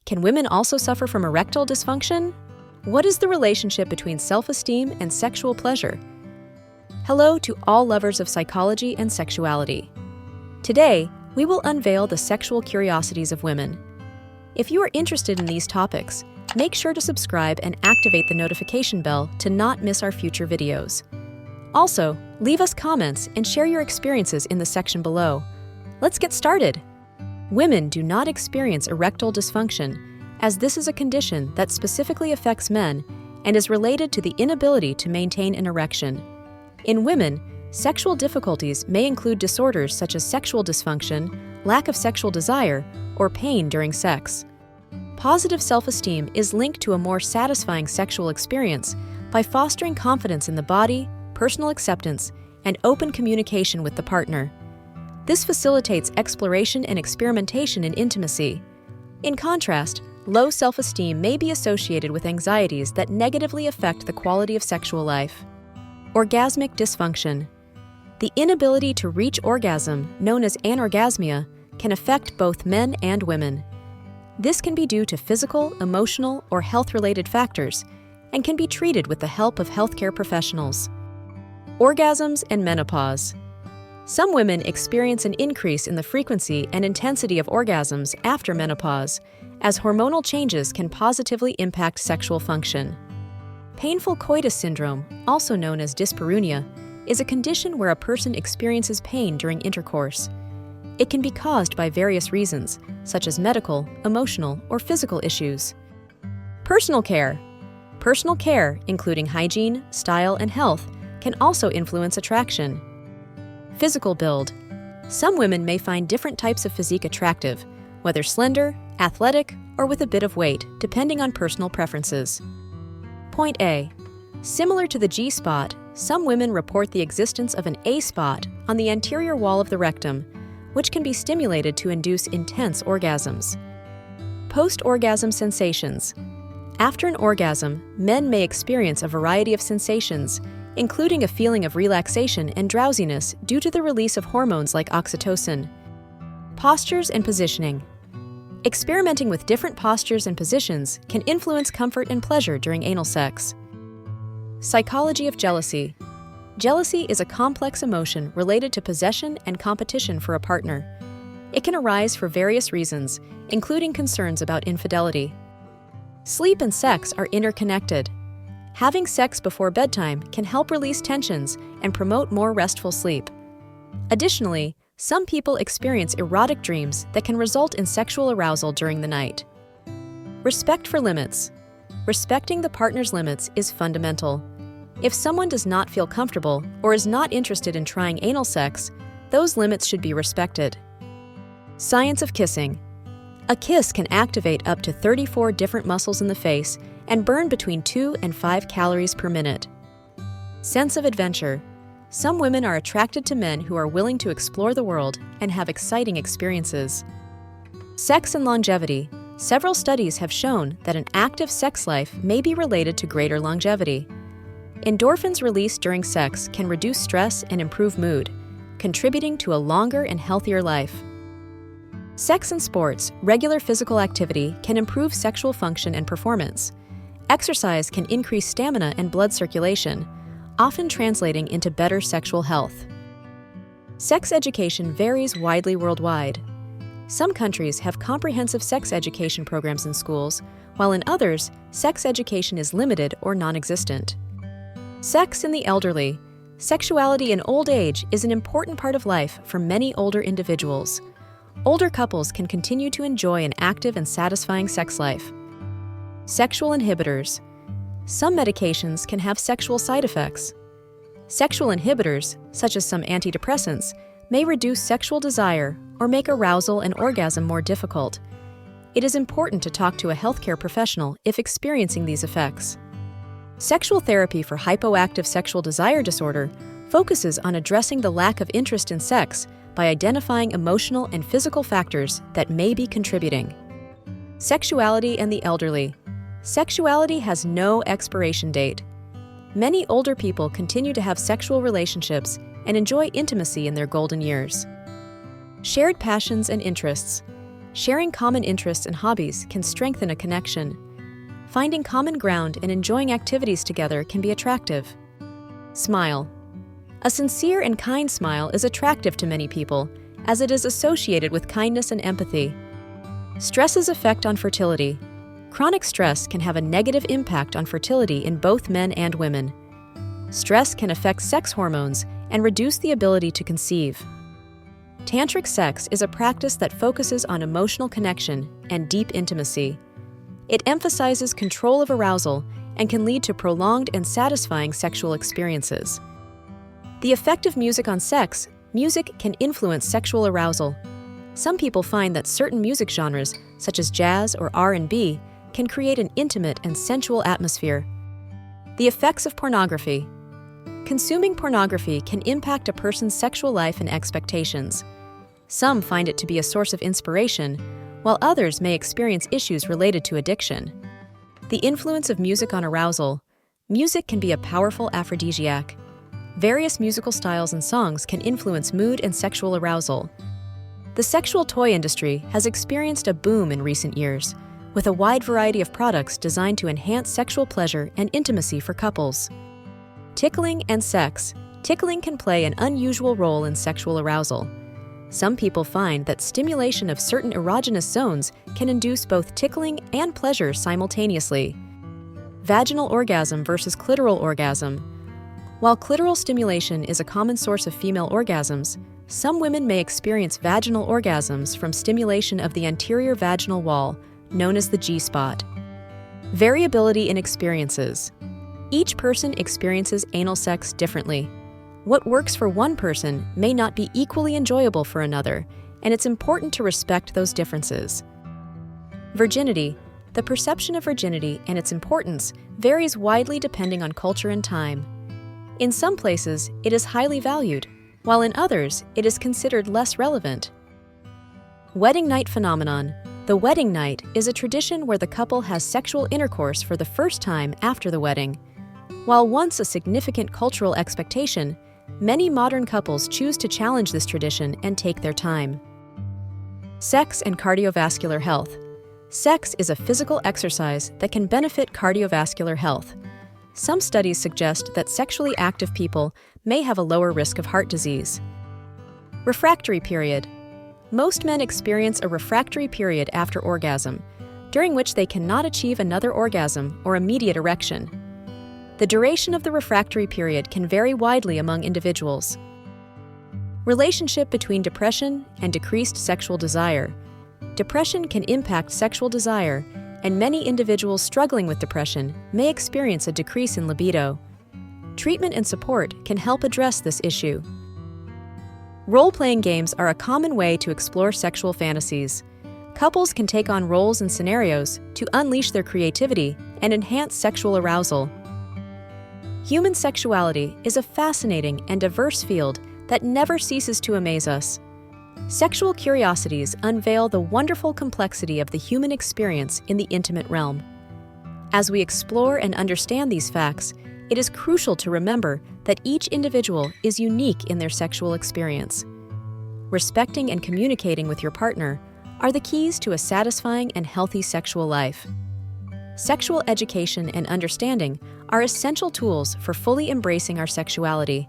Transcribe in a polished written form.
Can women also suffer from erectile dysfunction? What is the relationship between self-esteem and sexual pleasure? Hello to all lovers of psychology and sexuality. Today, we will unveil the sexual curiosities of women. If you are interested in these topics, make sure to subscribe and activate the notification bell to not miss our future videos. Also, leave us comments and share your experiences in the section below. Let's get started. Women do not experience erectile dysfunction, as this is a condition that specifically affects men and is related to the inability to maintain an erection. In women, sexual difficulties may include disorders such as sexual dysfunction, lack of sexual desire, or pain during sex. Positive self-esteem is linked to a more satisfying sexual experience by fostering confidence in the body, personal acceptance, and open communication with the partner. This facilitates exploration and experimentation in intimacy. In contrast, low self-esteem may be associated with anxieties that negatively affect the quality of sexual life. Orgasmic dysfunction. The inability to reach orgasm, known as anorgasmia, can affect both men and women. This can be due to physical, emotional, or health-related factors and can be treated with the help of healthcare professionals. Orgasms and menopause. Some women experience an increase in the frequency and intensity of orgasms after menopause, as hormonal changes can positively impact sexual function. Painful coitus syndrome, also known as dyspareunia, is a condition where a person experiences pain during intercourse. It can be caused by various reasons, such as medical, emotional, or physical issues. Personal care. Personal care, including hygiene, style, and health, can also influence attraction. Physical build. Some women may find different types of physique attractive, whether slender, athletic, or with a bit of weight, depending on personal preferences. Point A. Similar to the G-spot, some women report the existence of an A-spot on the anterior wall of the rectum, which can be stimulated to induce intense orgasms. Post-orgasm sensations. After an orgasm, men may experience a variety of sensations, including a feeling of relaxation and drowsiness due to the release of hormones like oxytocin. Postures and positioning. Experimenting with different postures and positions can influence comfort and pleasure during anal sex. Psychology of jealousy. Jealousy is a complex emotion related to possession and competition for a partner. It can arise for various reasons, including concerns about infidelity. Sleep and sex are interconnected. Having sex before bedtime can help release tensions and promote more restful sleep. Additionally, some people experience erotic dreams that can result in sexual arousal during the night. Respect for limits. Respecting the partner's limits is fundamental. If someone does not feel comfortable or is not interested in trying anal sex, those limits should be respected. Science of kissing. A kiss can activate up to 34 different muscles in the face and burn between 2 and 5 calories per minute. Sense of adventure. Some women are attracted to men who are willing to explore the world and have exciting experiences. Sex and longevity. Several studies have shown that an active sex life may be related to greater longevity. Endorphins released during sex can reduce stress and improve mood, contributing to a longer and healthier life. Sex and sports, regular physical activity can improve sexual function and performance. Exercise can increase stamina and blood circulation, often translating into better sexual health. Sex education varies widely worldwide. Some countries have comprehensive sex education programs in schools, while in others, sex education is limited or non-existent. Sex in the elderly. Sexuality in old age is an important part of life for many older individuals. Older couples can continue to enjoy an active and satisfying sex life. Sexual inhibitors. Some medications can have sexual side effects. Sexual inhibitors, such as some antidepressants, may reduce sexual desire or make arousal and orgasm more difficult. It is important to talk to a healthcare professional if experiencing these effects. Sexual therapy for hypoactive sexual desire disorder focuses on addressing the lack of interest in sex by identifying emotional and physical factors that may be contributing. Sexuality and the elderly. Sexuality has no expiration date. Many older people continue to have sexual relationships and enjoy intimacy in their golden years. Shared passions and interests. Sharing common interests and hobbies can strengthen a connection. Finding common ground and enjoying activities together can be attractive. Smile. A sincere and kind smile is attractive to many people, as it is associated with kindness and empathy. Stress's effect on fertility. Chronic stress can have a negative impact on fertility in both men and women. Stress can affect sex hormones and reduce the ability to conceive. Tantric sex is a practice that focuses on emotional connection and deep intimacy. It emphasizes control of arousal and can lead to prolonged and satisfying sexual experiences. The effect of music on sex. Music can influence sexual arousal. Some people find that certain music genres, such as jazz or R&B, can create an intimate and sensual atmosphere. The effects of pornography. Consuming pornography can impact a person's sexual life and expectations. Some find it to be a source of inspiration, while others may experience issues related to addiction. The influence of music on arousal. Music can be a powerful aphrodisiac. Various musical styles and songs can influence mood and sexual arousal. The sexual toy industry has experienced a boom in recent years, with a wide variety of products designed to enhance sexual pleasure and intimacy for couples. Tickling and sex. Tickling can play an unusual role in sexual arousal. Some people find that stimulation of certain erogenous zones can induce both tickling and pleasure simultaneously. Vaginal orgasm versus clitoral orgasm. While clitoral stimulation is a common source of female orgasms, some women may experience vaginal orgasms from stimulation of the anterior vaginal wall, known as the G-spot. Variability in experiences. Each person experiences anal sex differently. What works for one person may not be equally enjoyable for another, and it's important to respect those differences. Virginity. The perception of virginity and its importance varies widely depending on culture and time. In some places, it is highly valued, while in others, it is considered less relevant. Wedding night phenomenon. The wedding night is a tradition where the couple has sexual intercourse for the first time after the wedding. While once a significant cultural expectation, many modern couples choose to challenge this tradition and take their time. Sex and cardiovascular health. Sex is a physical exercise that can benefit cardiovascular health. Some studies suggest that sexually active people may have a lower risk of heart disease. Refractory period. Most men experience a refractory period after orgasm, during which they cannot achieve another orgasm or immediate erection. The duration of the refractory period can vary widely among individuals. Relationship between depression and decreased sexual desire. Depression can impact sexual desire, and many individuals struggling with depression may experience a decrease in libido. Treatment and support can help address this issue. Role-playing games are a common way to explore sexual fantasies. Couples can take on roles and scenarios to unleash their creativity and enhance sexual arousal. Human sexuality is a fascinating and diverse field that never ceases to amaze us. Sexual curiosities unveil the wonderful complexity of the human experience in the intimate realm. As we explore and understand these facts, it is crucial to remember that each individual is unique in their sexual experience. Respecting and communicating with your partner are the keys to a satisfying and healthy sexual life. Sexual education and understanding are essential tools for fully embracing our sexuality.